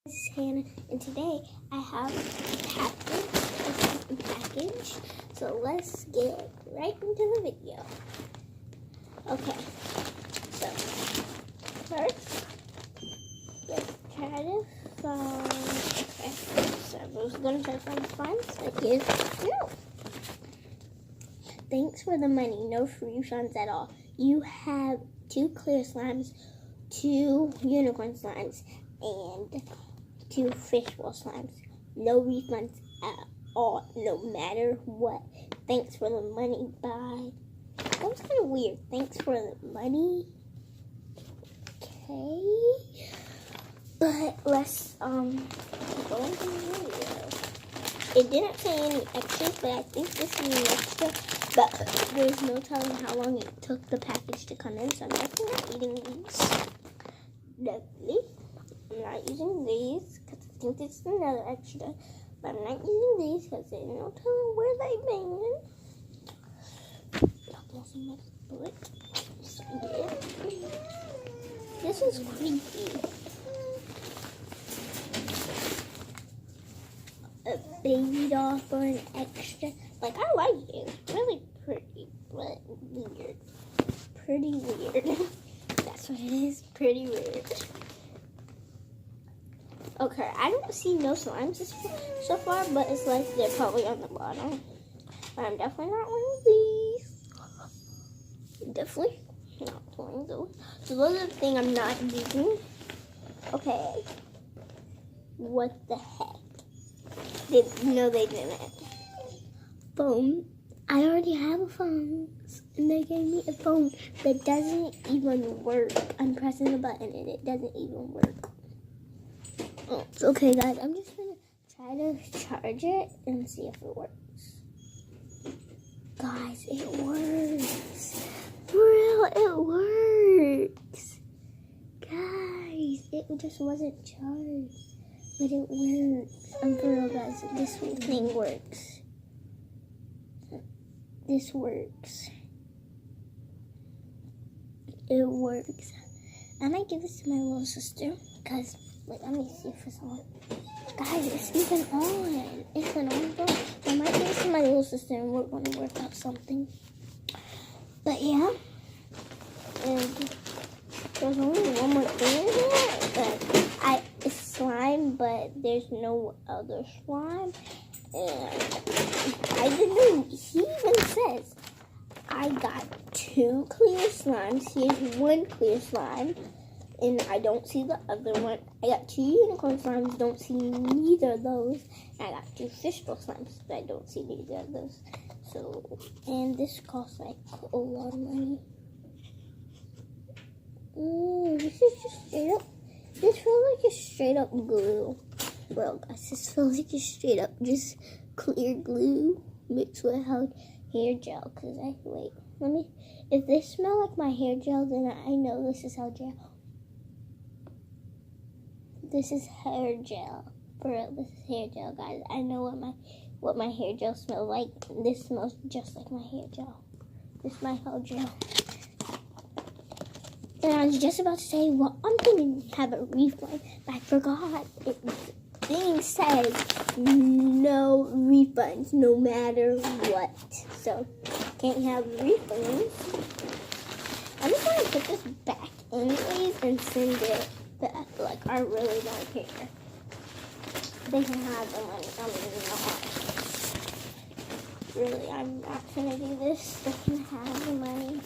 This is Hannah, and today I have a package, so let's get right into the video. Okay, so first, let's try to find, so I was going to try to find slimes, but here's no. Thanks for the money, no refunds at all. You have 2 clear slimes, 2 unicorn slimes, and 2 fishbowl slimes. No refunds at all, no matter what. Thanks for the money, bye. That was kind of weird. Thanks for the money. Okay. But let's go into the video. It didn't say any extras, but I think this is an extra. But there's no telling how long it took the package to come in, so I'm definitely not eating these. Definitely. I'm not using these because I think this is another extra. But I'm not using these because there's no telling where they've been. Almost in my foot. So, yeah. This is creepy. A baby doll for an extra. Like, I like it. It's really pretty, but weird. Pretty weird. That's what it is. Pretty weird. Okay, I don't see no slimes so far, but it's like they're probably on the bottom. But I'm definitely not one of these. Definitely not one of those. So those are the things I'm not using. Okay. What the heck? No, they didn't. Phone. I already have a phone. And they gave me a phone that doesn't even work. I'm pressing the button and it doesn't even work. Oh, okay, guys, I'm just gonna try to charge it and see if it works. Guys, it works. For real, it works. Guys, it just wasn't charged, but it works. I'm for real, guys. This thing works. This works. It works. I might give this to my little sister because. Wait, let me see if it's on. Guys, it's even on. It's an on phone. I might give it to my little sister and we're going to work out something. But yeah. And there's only one more thing in here. But it's slime, but there's no other slime. And I didn't know. He even says, I got 2 clear slimes. Here's 1 clear slime. And I don't see the other one. I got 2 unicorn slimes, don't see neither of those. And I got 2 fishbowl slimes, but I don't see neither of those. So, and this costs like a lot of money. This is just straight up. This feels like a straight up glue. Well, guys, this feels like a straight up just clear glue mixed with hair gel. If they smell like my hair gel, then I know this is hair gel. This is hair gel. For real, this is hair gel, guys. I know what my hair gel smells like. This smells just like my hair gel. This is my hair gel. And I was just about to say, well, I'm going to have a refund, but I forgot. The thing says no refunds, no matter what. So, can't have refunds. I'm just going to put this back anyways and send it. Like, I really don't care. They can have the money. Really, I'm not gonna do this. They can have the money.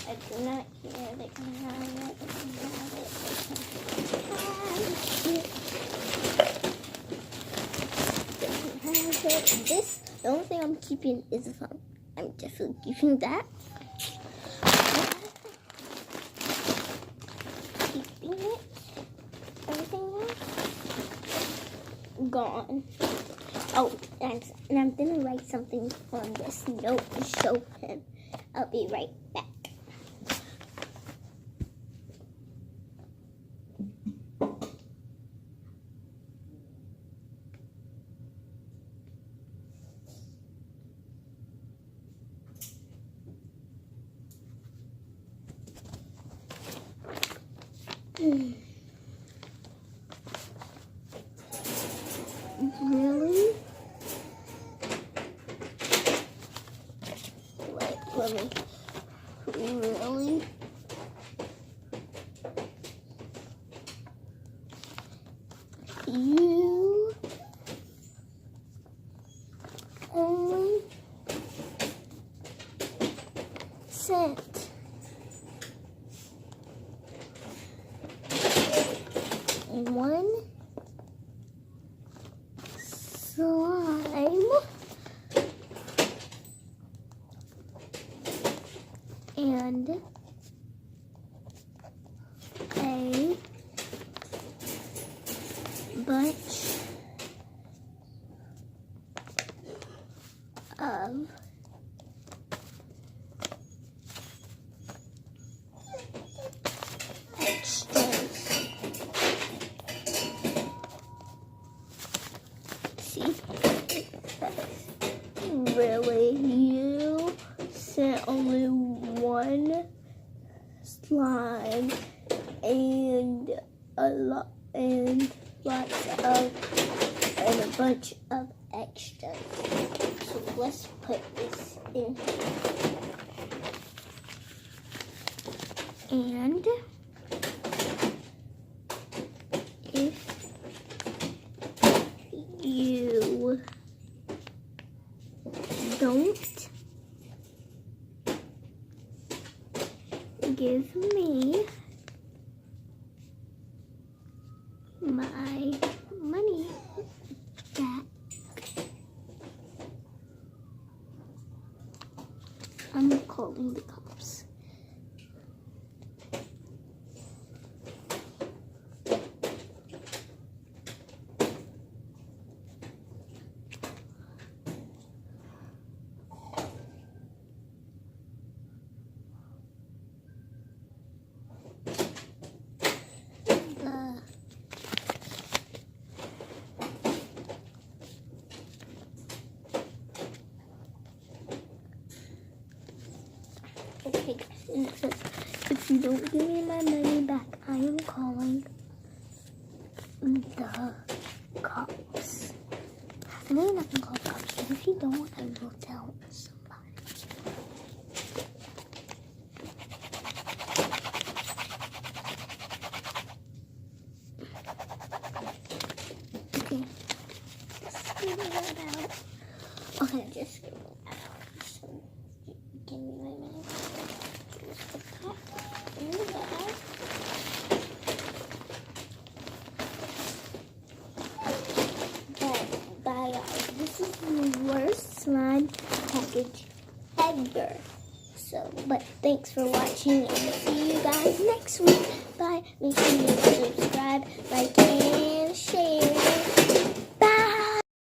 I do not care. They can have it. They can have it. They can have it. The only thing I'm keeping is the phone. I'm definitely keeping that. Gone. Oh, and I'm gonna write something on this note to show him. I'll be right back. Really? Like, really? Really? You only sent one slime and a bunch of extras. See? Really? You sent only one slime and lots of and a bunch of extras. So let's put this in here. And if you don't give me my money back, I'm calling the cops. Okay, guys, and it says, if you don't give me my money back, I am calling the cops. I know you're not gonna call the cops, but if you don't, I will tell somebody. Okay, just scribble that out. Okay, just scribble that out. So, give me my money. Here's the cup in the bag. But, bye guys. This is the worst slime package ever. So, but thanks for watching and see you guys next week. Bye. Make sure you subscribe, like,